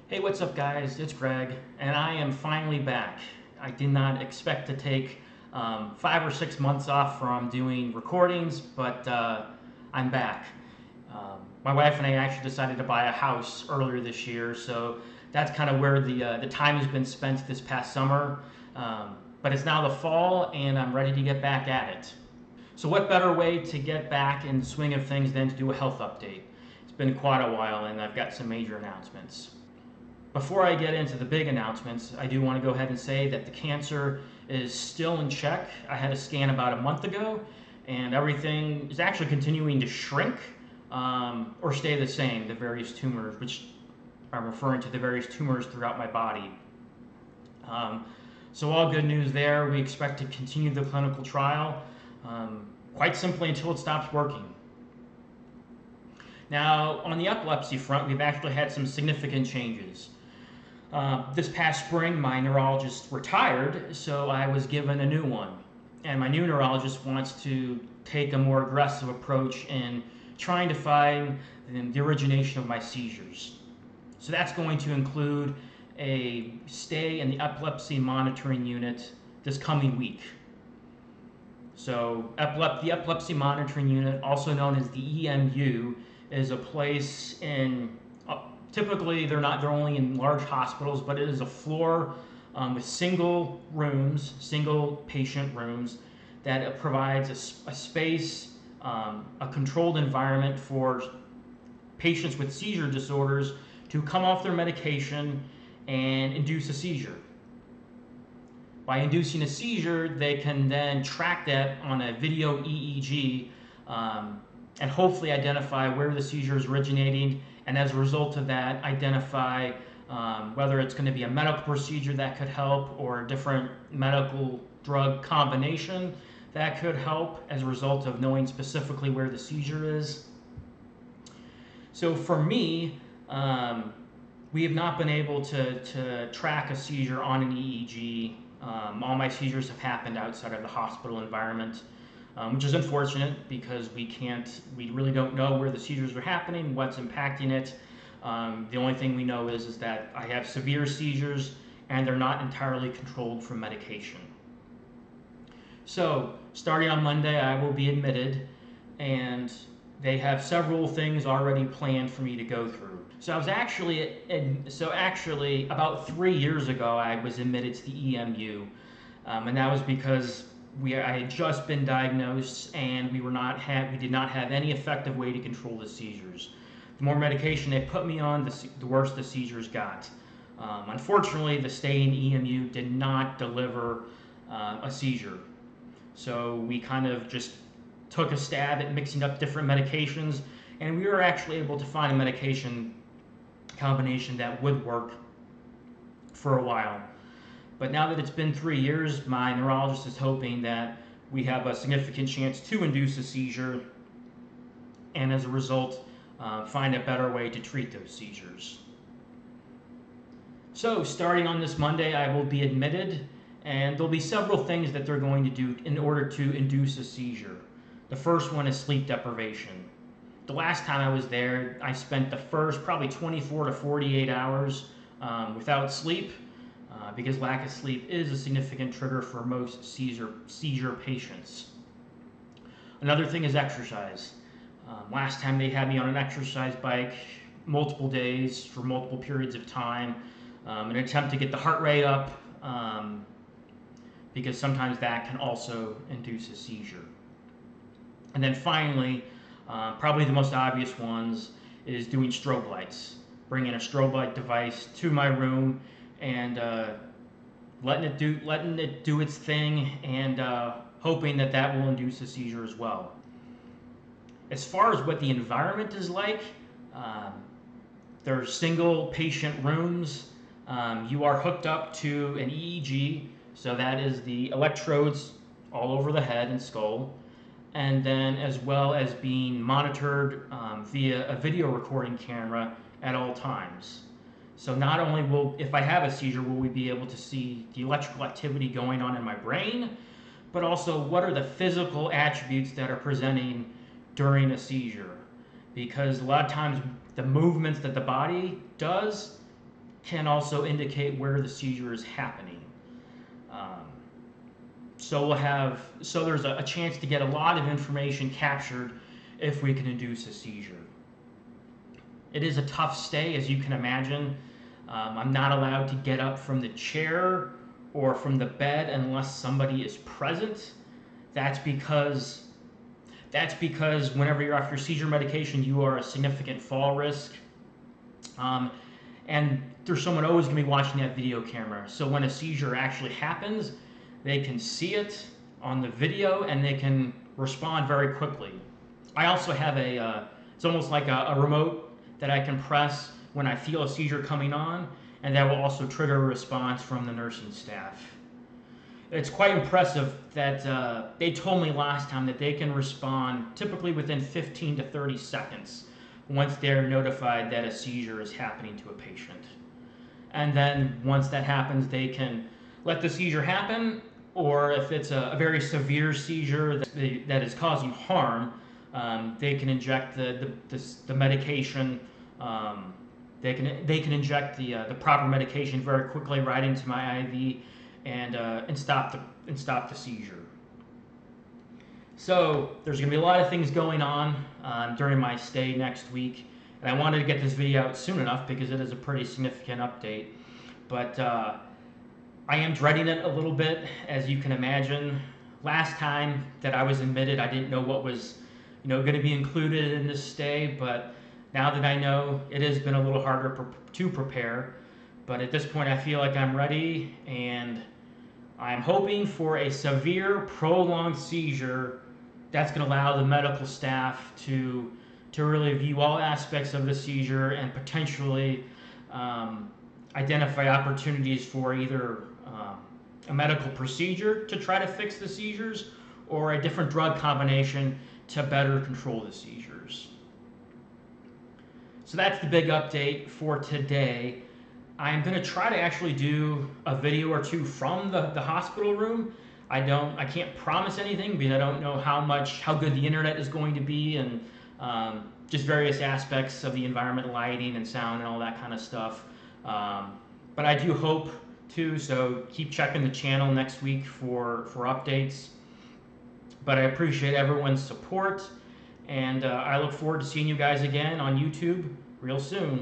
Hey, what's up, guys? It's Greg, and I am finally back. I did not expect to take 5 or 6 months off from doing recordings, but I'm back. My wife and I actually decided to buy a house earlier this year, so that's kind of where the time has been spent this past summer. But it's now the fall, and I'm ready to get back at it. So, what better way to get back in the swing of things than to do a health update? It's been quite a while, and I've got some major announcements. Before I get into the big announcements, I do want to go ahead and say that the cancer is still in check. I had a scan about a month ago, and everything is actually continuing to shrink or stay the same, the various tumors, which I'm referring to the various tumors throughout my body. So, all good news there. We expect to continue the clinical trial quite simply until it stops working. Now, on the epilepsy front, we've actually had some significant changes. This past spring, my neurologist retired, so I was given a new one. And my new neurologist wants to take a more aggressive approach in trying to find the origination of my seizures. So that's going to include a stay in the Epilepsy Monitoring Unit this coming week. So the Epilepsy Monitoring Unit, also known as the EMU, is a place in typically they're only in large hospitals, but it is a floor with single patient rooms that provides a space, a controlled environment for patients with seizure disorders to come off their medication and induce a seizure. By inducing a seizure, they can then track that on a video EEG and hopefully identify where the seizure is originating, and as a result of that, identify whether it's going to be a medical procedure that could help or a different medical drug combination that could help as a result of knowing specifically where the seizure is. So for me, we have not been able to track a seizure on an EEG. All my seizures have happened outside of the hospital environment. Which is unfortunate because we really don't know where the seizures are happening, what's impacting it. The only thing we know is that I have severe seizures and they're not entirely controlled from medication. So, starting on Monday, I will be admitted, and they have several things already planned for me to go through. So actually, about 3 years ago, I was admitted to the EMU, and that was because I had just been diagnosed, and we did not have any effective way to control the seizures. The more medication they put me on, the worse the seizures got. Unfortunately, the stay in EMU did not deliver a seizure. So we kind of just took a stab at mixing up different medications, and we were actually able to find a medication combination that would work for a while. But now that it's been 3 years, my neurologist is hoping that we have a significant chance to induce a seizure and as a result, find a better way to treat those seizures. So starting on this Monday, I will be admitted, and there'll be several things that they're going to do in order to induce a seizure. The first one is sleep deprivation. The last time I was there, I spent the first probably 24 to 48 hours without sleep. Because lack of sleep is a significant trigger for most seizure patients. Another thing is exercise. Last time they had me on an exercise bike multiple days for multiple periods of time, in an attempt to get the heart rate up, because sometimes that can also induce a seizure. And then finally, probably the most obvious ones is doing strobe lights. Bringing a strobe light device to my room and letting it do its thing, and hoping that will induce a seizure as well. As far as what the environment is like, there are single patient rooms. You are hooked up to an EEG, so that is the electrodes all over the head and skull, and then as well as being monitored via a video recording camera at all times. So not only if I have a seizure, will we be able to see the electrical activity going on in my brain, but also what are the physical attributes that are presenting during a seizure. Because a lot of times the movements that the body does can also indicate where the seizure is happening. So there's a chance to get a lot of information captured if we can induce a seizure. It is a tough stay, as you can imagine. I'm not allowed to get up from the chair or from the bed unless somebody is present. That's because whenever you're off your seizure medication, you are a significant fall risk. And there's someone always going to be watching that video camera. So when a seizure actually happens, they can see it on the video and they can respond very quickly. I also have it's almost like a remote that I can press when I feel a seizure coming on, and that will also trigger a response from the nursing staff. It's quite impressive that they told me last time that they can respond typically within 15 to 30 seconds once they're notified that a seizure is happening to a patient. And then once that happens, they can let the seizure happen, or if it's a very severe seizure that is causing harm, they can inject the medication. They can inject the proper medication very quickly right into my IV and stop the seizure. So there's going to be a lot of things going on during my stay next week, and I wanted to get this video out soon enough because it is a pretty significant update. But I am dreading it a little bit, as you can imagine. Last time that I was admitted, I didn't know what was going to be included in this stay, but now that I know, it has been a little harder to prepare. But at this point, I feel like I'm ready, and I'm hoping for a severe, prolonged seizure that's going to allow the medical staff to really view all aspects of the seizure and potentially identify opportunities for either a medical procedure to try to fix the seizures or a different drug combination to better control the seizures. So that's the big update for today. I'm going to try to actually do a video or two from the hospital room. I can't promise anything because I don't know how good the internet is going to be, and just various aspects of the environment, lighting and sound and all that kind of stuff. But I do hope to, so keep checking the channel next week for updates. But I appreciate everyone's support, and I look forward to seeing you guys again on YouTube real soon.